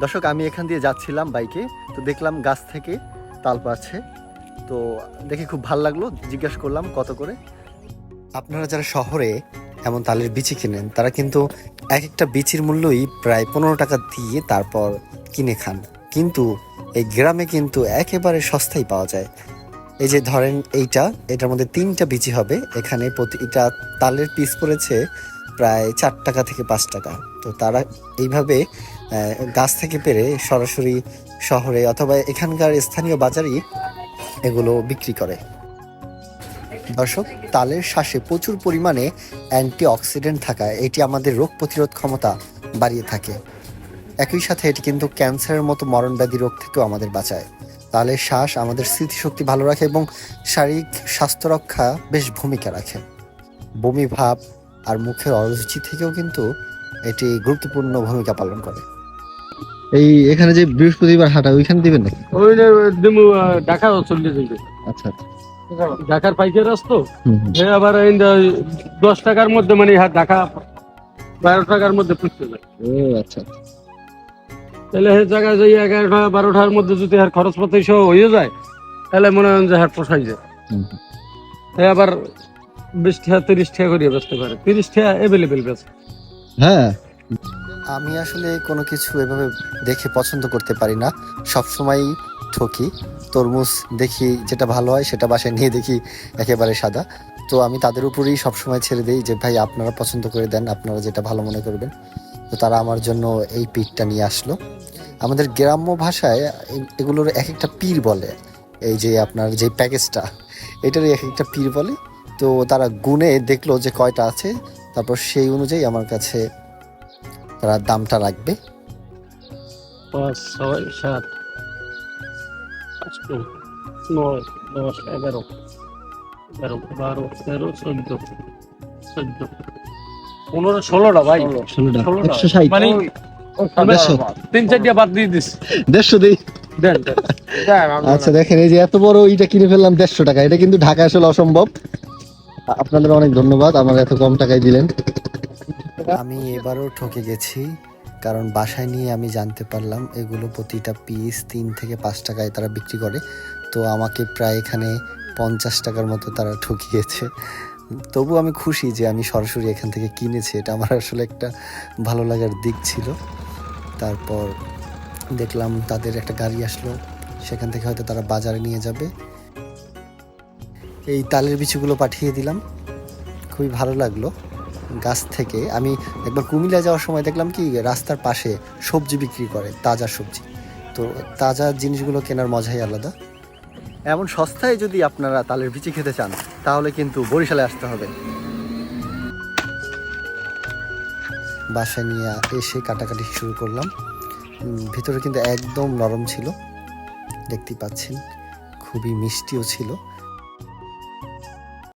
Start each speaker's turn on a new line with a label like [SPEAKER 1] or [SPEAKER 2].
[SPEAKER 1] দর্শক, আমি এখান দিয়ে যাচ্ছিলাম বাইকে, তো দেখলাম গাছ থেকে তাল পাড়ছে, তো দেখে খুব ভালো লাগলো। জিজ্ঞাসা করলাম কত করে। আপনারা যারা শহরে এমন তালের বিচি কিনেন, তারা কিন্তু এক একটা বিচির মূল্যই প্রায় 15 টাকা দিয়ে তারপর কিনে খান, কিন্তু এই গ্রামে কিন্তু একেবারে সস্তায় পাওয়া যায়। এই যে ধরেন এটার মধ্যে 3টা বিচি হবে, এখানে প্রতিটা তালের পিস পড়েছে প্রায় 4 টাকা থেকে 5 টাকা। তো তারা এইভাবে গাছ থেকে পেরে সরাসরি শহরে অথবা এখানকার স্থানীয় বাজারেই এগুলো বিক্রি করে। দর্শক, তালের শ্বাসে প্রচুর পরিমাণে অ্যান্টি অক্সিডেন্ট থাকায় এটি আমাদের রোগ প্রতিরোধ ক্ষমতা বাড়িয়ে থাকে। একই সাথে এটি কিন্তু ক্যান্সারের মতো মরণব্যাধি রোগ থেকেও আমাদের বাঁচায়। তালের শ্বাস আমাদের স্মৃতিশক্তি ভালো রাখে এবং শারীরিক স্বাস্থ্য রক্ষা বেশ ভূমিকা রাখে। বমি ভাব আর মুখের অরুচি থেকেও কিন্তু এটি গুরুত্বপূর্ণ ভূমিকা পালন করে। এই এখানে যে বৃহস্পতিবার হাটা, ওইখানে দিবেন নাকি?
[SPEAKER 2] ওই দিমু ঢাকা চলে যাবে।
[SPEAKER 1] আচ্ছা,
[SPEAKER 2] ঢাকার পাইকার আসতো সে আবার 10 টাকার মধ্যে মানে ঢাকা 12 টাকার মধ্যে পুষতে যায়।
[SPEAKER 1] ও আচ্ছা।
[SPEAKER 2] তাহলে সে জায়গায় যাই 11টা 12টার মধ্যে যদি আর খরচপাতি সহ হয়ে যায়, তাহলে মনে হয় যে হাট পোষাই যায়। সে আবার 20 টাকা 30 টাকা করে বেচতে পারে, 30 টাকা অ্যাভেলেবেল বেচে।
[SPEAKER 1] হ্যাঁ, আমি আসলে কোনো কিছু এভাবে দেখে পছন্দ করতে পারি না, সবসময় ঠকি। তরমুজ দেখি যেটা ভালো হয় সেটা বাসায় নিয়ে দেখি একেবারে সাদা, তো আমি তাদের উপরেই সবসময় ছেড়ে দিই যে ভাই আপনারা পছন্দ করে দেন, আপনারা যেটা ভালো মনে করবেন। তো তারা আমার জন্য এই পিঠটা নিয়ে আসলো। আমাদের গ্রাম্য ভাষায় এগুলোর এক একটা পীর বলে। এই যে আপনার যে প্যাকেজটা, এটারই এক একটা পীর বলে। তো তারা গুনে দেখলো যে কয়টা আছে, তারপর সেই অনুযায়ী আমার কাছে তারা দামটা রাখবে।
[SPEAKER 2] 5 6 7 8 9 10 11 12 13 14 15 16টা ভাই,
[SPEAKER 1] 16টা
[SPEAKER 2] 16টা
[SPEAKER 1] 160
[SPEAKER 2] মানে 3-4টা বাদ দিয়ে দিস।
[SPEAKER 1] 150 দিই।
[SPEAKER 2] দেন
[SPEAKER 1] আচ্ছা দেখেন, এই যে এত বড় ইটা কিনে ফেললাম 150 টাকা, এটা কিন্তু ঢাকা আসলে অসম্ভব। আপনাদের অনেক ধন্যবাদ, আমার এত কম টাকায় দিলেন। আমি এবারও ঠকে গেছি, কারণ বাসায় নিয়ে আমি জানতে পারলাম এগুলো প্রতিটা পিস 3 থেকে 5 টাকায় তারা বিক্রি করে। তো আমাকে প্রায় এখানে 50 টাকার মতো তারা ঠকিয়েছে। তবু আমি খুশি যে আমি সরাসরি এখান থেকে কিনেছি, এটা আমার আসলে একটা ভালো লাগার দিক ছিল। তারপর দেখলাম তাদের একটা গাড়ি আসলো, সেখান থেকে হয়তো তারা বাজারে নিয়ে যাবে। এই তালের বিচিগুলো পাঠিয়ে দিলাম, খুবই ভালো লাগলো। গাছ থেকে আমি একবার কুমিল্লা যাওয়ার সময় দেখলাম কি রাস্তার পাশে সবজি বিক্রি করে, তাজা সবজি। তো তাজা জিনিসগুলো কেনার মজাই আলাদা। এমন সস্তায় যদি আপনারা তালের বিচি খেতে চান, তাহলে কিন্তু বরিশালে আসতে হবে। বাসায় নিয়ে এসে কাটাকাটি শুরু করলাম। ভিতরে কিন্তু একদম নরম ছিল, দেখতে পাচ্ছেন, খুবই মিষ্টিও ছিল।